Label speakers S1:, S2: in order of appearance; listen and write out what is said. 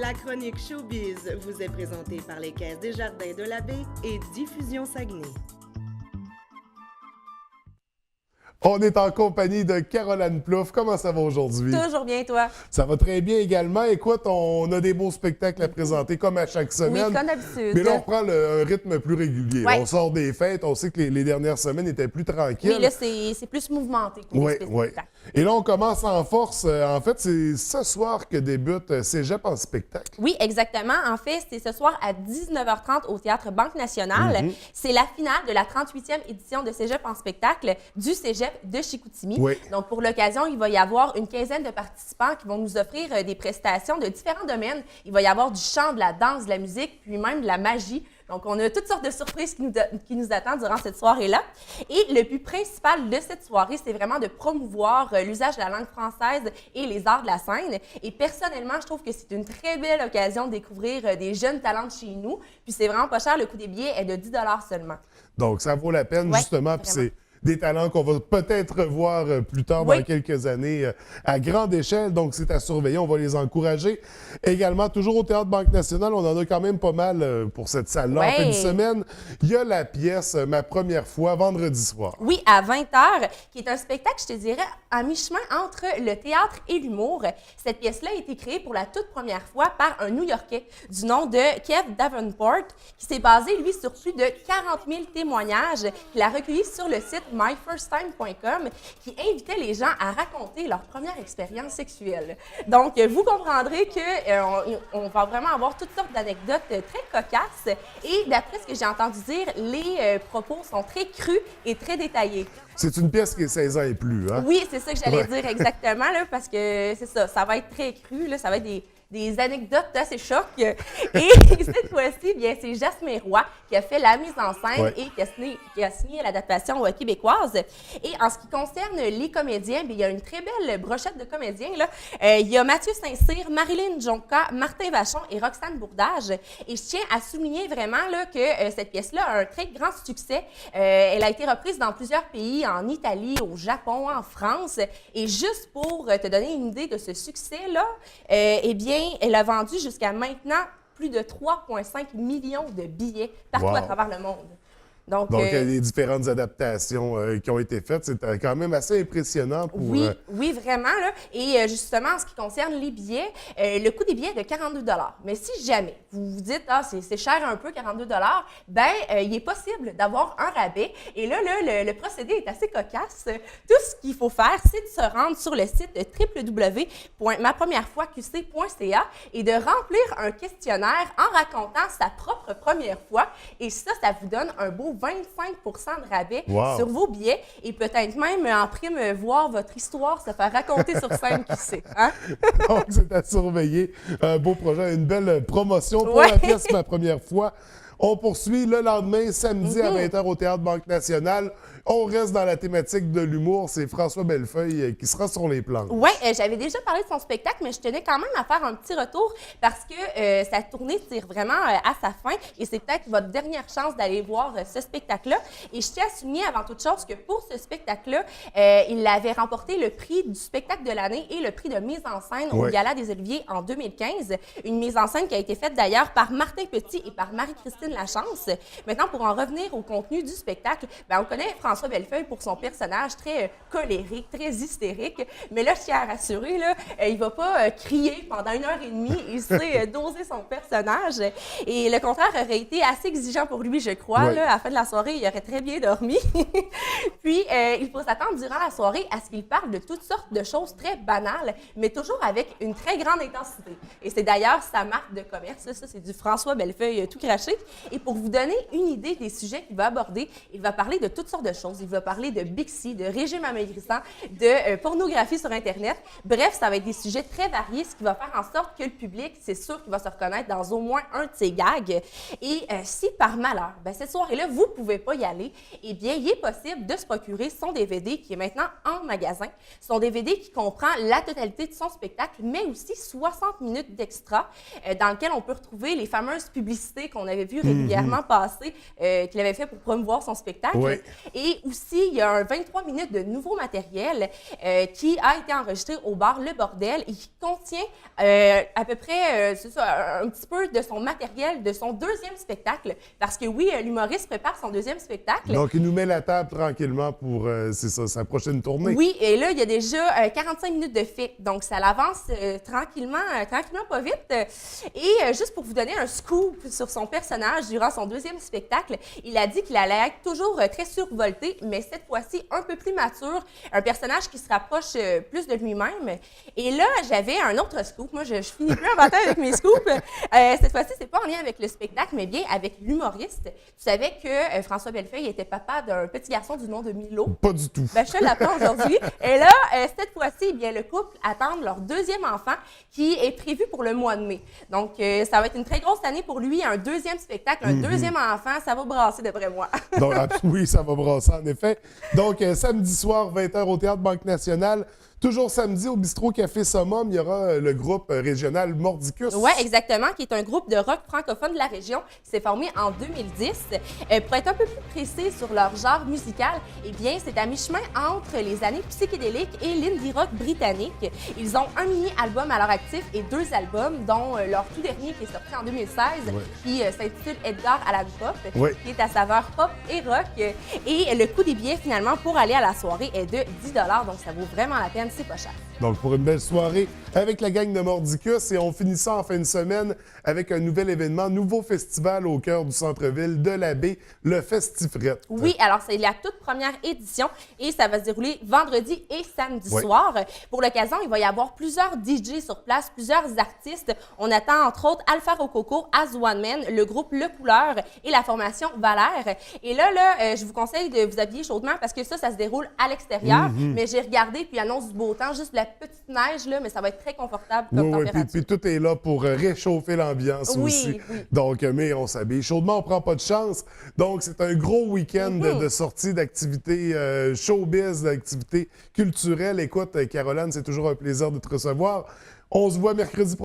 S1: La chronique Showbiz vous est présentée par les Caisses des Jardins de la Baie et Diffusion Saguenay.
S2: On est en compagnie de Caroline Plouffe. Comment ça va aujourd'hui?
S3: Toujours bien, toi?
S2: Ça va très bien également. Écoute, on a des beaux spectacles à présenter comme à chaque semaine.
S3: Oui, comme d'habitude.
S2: Mais là, on prend un rythme plus régulier.
S3: Ouais.
S2: On sort des fêtes. On sait que les dernières semaines étaient plus tranquilles.
S3: Oui, là, c'est plus mouvementé.
S2: Oui, oui. Et là, on commence en force. En fait, c'est ce soir que débute Cégep en spectacle.
S3: Oui, exactement. En fait, c'est ce soir à 19h30 au Théâtre Banque Nationale. C'est la finale de la 38e édition de Cégep en spectacle du Cégep de Chicoutimi.
S2: Oui.
S3: Donc, pour l'occasion, il va y avoir une quinzaine de participants qui vont nous offrir des prestations de différents domaines. Il va y avoir du chant, de la danse, de la musique, puis même de la magie. Donc, on a toutes sortes de surprises qui nous attendent durant cette soirée-là. Et le but principal de cette soirée, c'est vraiment de promouvoir l'usage de la langue française et les arts de la scène. Et personnellement, je trouve que c'est une très belle occasion de découvrir des jeunes talents de chez nous. Puis c'est vraiment pas cher, le coût des billets est de 10 $ seulement.
S2: Donc, ça vaut la peine,
S3: Ouais,
S2: justement. Puis
S3: vraiment.
S2: c'est des talents qu'on va peut-être voir plus tard
S3: Oui.
S2: dans quelques années à grande échelle. Donc, c'est à surveiller. On va les encourager. Également, toujours au Théâtre Banque Nationale, on en a quand même pas mal pour cette salle-là. En
S3: Ouais.
S2: fin de semaine, il y a la pièce Ma première fois, vendredi soir.
S3: Oui, à 20h, qui est un spectacle, je te dirais, à mi-chemin entre le théâtre et l'humour. Cette pièce-là a été créée pour la toute première fois par un New-Yorkais du nom de Kev Davenport, qui s'est basé, lui, sur plus de 40 000 témoignages qu'il a recueillis sur le site myfirsttime.com, qui invitait les gens à raconter leur première expérience sexuelle. Donc, vous comprendrez qu'on va vraiment avoir toutes sortes d'anecdotes très cocasses. Et d'après ce que j'ai entendu dire, les propos sont très crus et très détaillés.
S2: C'est une pièce qui est 16 ans et plus, hein?
S3: Oui, c'est ça que j'allais
S2: Ouais.
S3: dire exactement, là, parce que c'est ça, ça va être très cru, là, ça va être des anecdotes assez chocs. Et cette fois-ci, bien, c'est Jasmin Roy qui a fait la mise en scène
S2: Ouais.
S3: et qui a signé l'adaptation québécoise. Et en ce qui concerne les comédiens, bien, il y a une très belle brochette de comédiens, là. Il y a Mathieu Saint-Cyr, Marilyn Jonca, Martin Vachon et Roxane Bourdage. Et je tiens à souligner vraiment là, que cette pièce-là a un très grand succès. Elle a été reprise dans plusieurs pays, en Italie, au Japon, en France. Et juste pour te donner une idée de ce succès-là, eh bien, elle a vendu jusqu'à maintenant plus de 3,5 millions de billets partout
S2: Wow.
S3: à travers le monde. Donc,
S2: Donc, il y a des différentes adaptations qui ont été faites. C'est quand même assez impressionnant pour...
S3: oui, oui, vraiment. Là. Et justement, en ce qui concerne les billets, le coût des billets est de 42 $. Mais si jamais vous vous dites, ah, c'est cher un peu, 42 $, ben il est possible d'avoir un rabais. Et là, le procédé est assez cocasse. Tout ce qu'il faut faire, c'est de se rendre sur le site www.mapremierefoisqc.ca et de remplir un questionnaire en racontant sa propre première fois. Et ça vous donne un beau 25 % de rabais
S2: Wow.
S3: sur vos billets et peut-être même en prime voir votre histoire se faire raconter sur scène, qui sait. Hein?
S2: Donc, c'est à surveiller. Un beau projet, une belle promotion pour
S3: Ouais.
S2: la pièce Ma première fois. On poursuit le lendemain, samedi à 20h au Théâtre Banque Nationale. On reste dans la thématique de l'humour. C'est François Bellefeuille qui sera sur les planches.
S3: Oui, j'avais déjà parlé de son spectacle, mais je tenais quand même à faire un petit retour parce que sa tournée tire vraiment à sa fin et c'est peut-être votre dernière chance d'aller voir ce spectacle-là. Et je tiens à souligner avant toute chose que pour ce spectacle-là, il avait remporté le prix du spectacle de l'année et le prix de mise en scène au
S2: Ouais.
S3: Gala des Oliviers en 2015. Une mise en scène qui a été faite d'ailleurs par Martin Petit et par Marie-Christine Lachance. Maintenant, pour en revenir au contenu du spectacle, ben, on connaît François Bellefeuille pour son personnage très colérique, très hystérique. Mais là, je tiens à rassurer, là, il va pas crier pendant 1h30. Il sait doser son personnage. Et le contraire aurait été assez exigeant pour lui, je crois.
S2: Ouais.
S3: Là, à la fin de la soirée, il aurait très bien dormi. Puis, il faut s'attendre durant la soirée à ce qu'il parle de toutes sortes de choses très banales, mais toujours avec une très grande intensité. Et c'est d'ailleurs sa marque de commerce. Là. Ça, c'est du François Bellefeuille tout craché. Et pour vous donner une idée des sujets qu'il va aborder, il va parler de toutes sortes de choses. Il va parler de Bixi, de régime amaigrissant, de pornographie sur Internet. Bref, ça va être des sujets très variés, ce qui va faire en sorte que le public, c'est sûr qu'il va se reconnaître dans au moins un de ses gags. Et si par malheur, ben, cette soirée-là, vous ne pouvez pas y aller, eh bien, il est possible de se procurer son DVD qui est maintenant en magasin. Son DVD qui comprend la totalité de son spectacle, mais aussi 60 minutes d'extra dans lequel on peut retrouver les fameuses publicités qu'on avait vues régulièrement passé, qu'il avait fait pour promouvoir son spectacle.
S2: Oui.
S3: Et aussi, il y a un 23 minutes de nouveau matériel qui a été enregistré au bar Le Bordel et qui contient à peu près, c'est ça, un petit peu de son matériel de son deuxième spectacle. Parce que oui, l'humoriste prépare son deuxième spectacle.
S2: Donc, il nous met la table tranquillement pour, c'est ça, sa prochaine tournée.
S3: Oui, et là, il y a déjà 45 minutes de fait. Donc, ça l'avance tranquillement pas vite. Et juste pour vous donner un scoop sur son personnage durant son deuxième spectacle, il a dit qu'il allait être toujours très survolté, mais cette fois-ci un peu plus mature, un personnage qui se rapproche plus de lui-même. Et là, j'avais un autre scoop. Moi, je finis plus en bataille avec mes scoops. Cette fois-ci, c'est pas en lien avec le spectacle, mais bien avec l'humoriste. Tu savais que François Bellefeuille était papa d'un petit garçon du nom de Milo?
S2: Pas du tout.
S3: Ben, je te l'apprends aujourd'hui. Et là, cette fois-ci, eh bien, le couple attend leur deuxième enfant qui est prévu pour le mois de mai. Donc, ça va être une très grosse année pour lui. Un deuxième spectacle, un deuxième enfant, ça va brasser d'après moi.
S2: Donc, oui, ça va brasser, en effet. Donc, samedi soir, 20h au Théâtre Banque Nationale. Toujours samedi, au Bistrot Café Summum, il y aura le groupe régional Mordicus.
S3: Oui, exactement, qui est un groupe de rock francophone de la région qui s'est formé en 2010. Pour être un peu plus précis sur leur genre musical, eh bien, c'est à mi-chemin entre les années psychédéliques et l'indie rock britannique. Ils ont un mini-album à leur actif et 2 albums, dont leur tout dernier qui est sorti en 2016, qui s'intitule Edgar Allan Pop, qui est à saveur pop et rock. Et le coût des billets, finalement, pour aller à la soirée est de 10 $, donc ça vaut vraiment la peine. C'est pas cher.
S2: Donc, pour une belle soirée avec la gang de Mordicus. Et on finit ça en fin de semaine avec un nouvel événement, nouveau festival au cœur du centre-ville de la baie, le Festifrette.
S3: Oui, alors c'est la toute première édition et ça va se dérouler vendredi et samedi soir. Pour l'occasion, il va y avoir plusieurs DJ sur place, plusieurs artistes. On attend entre autres Alpha Rococo, As One Man, le groupe Le Couleur et la formation Valère. Et là, je vous conseille de vous habiller chaudement parce que ça se déroule à l'extérieur. Mais j'ai regardé, puis annonce du beau temps, juste la petite neige, là, mais ça va être très confortable comme température.
S2: Puis tout est là pour réchauffer l'ambiance aussi.
S3: Oui.
S2: Donc, mais on s'habille chaudement, on prend pas de chance. Donc, c'est un gros week-end de sorties, d'activités showbiz, d'activités culturelles. Écoute, Caroline, c'est toujours un plaisir de te recevoir. On se voit mercredi prochain.